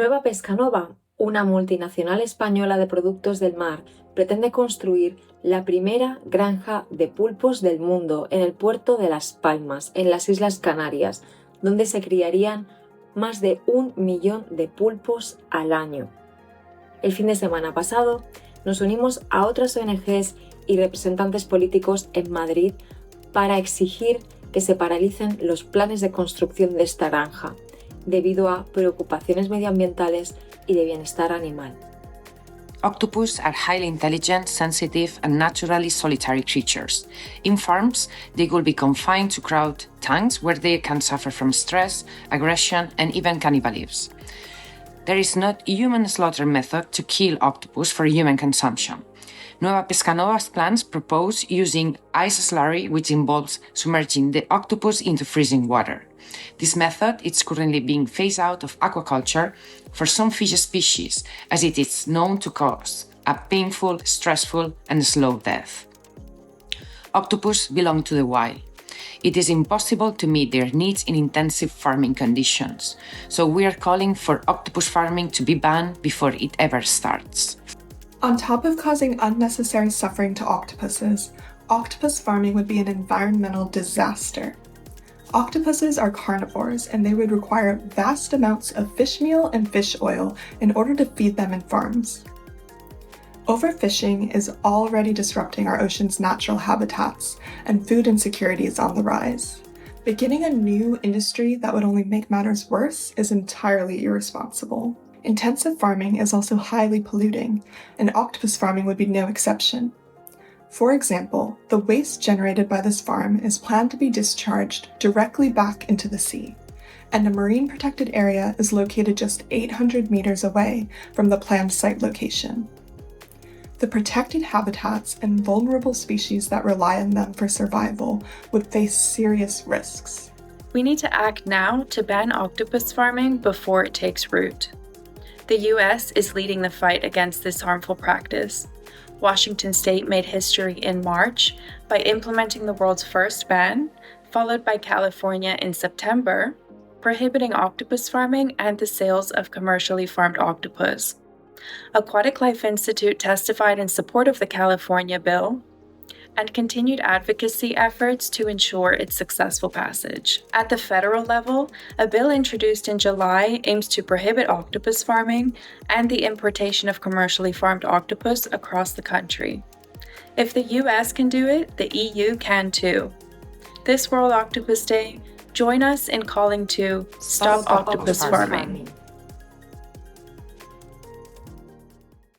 Nueva Pescanova, una multinacional española de productos del mar, pretende construir la primera granja de pulpos del mundo en el puerto de Las Palmas, en las Islas Canarias, donde se criarían más de 1 millón de pulpos al año. El fin de semana pasado nos unimos a otras ONGs y representantes políticos en Madrid para exigir que se paralicen los planes de construcción de esta granja, debido a preocupaciones medioambientales y de bienestar animal. Octopus are highly intelligent, sensitive, and naturally solitary creatures. In farms, they will be confined to crowded tanks where they can suffer from stress, aggression, and even cannibalism. There is no human slaughter method to kill octopus for human consumption. Nueva Pescanova's plans propose using ice slurry, which involves submerging the octopus into freezing water. This method is currently being phased out of aquaculture for some fish species, as it is known to cause a painful, stressful, and slow death. Octopus belong to the wild. It is impossible to meet their needs in intensive farming conditions, so we are calling for octopus farming to be banned before it ever starts. On top of causing unnecessary suffering to octopuses, octopus farming would be an environmental disaster. Octopuses are carnivores, and they would require vast amounts of fish meal and fish oil in order to feed them in farms. Overfishing is already disrupting our ocean's natural habitats, and food insecurity is on the rise. Beginning a new industry that would only make matters worse is entirely irresponsible. Intensive farming is also highly polluting, and octopus farming would be no exception. For example, the waste generated by this farm is planned to be discharged directly back into the sea, and a marine protected area is located just 800 meters away from the planned site location. The protected habitats and vulnerable species that rely on them for survival would face serious risks. We need to act now to ban octopus farming before it takes root. The US is leading the fight against this harmful practice. Washington State made history in March by implementing the world's first ban, followed by California in September, prohibiting octopus farming and the sales of commercially farmed octopus. Aquatic Life Institute testified in support of the California bill and continued advocacy efforts to ensure its successful passage. At the federal level, a bill introduced in July aims to prohibit octopus farming and the importation of commercially farmed octopus across the country. If the US can do it, the EU can too. This World Octopus Day, join us in calling to stop octopus farming.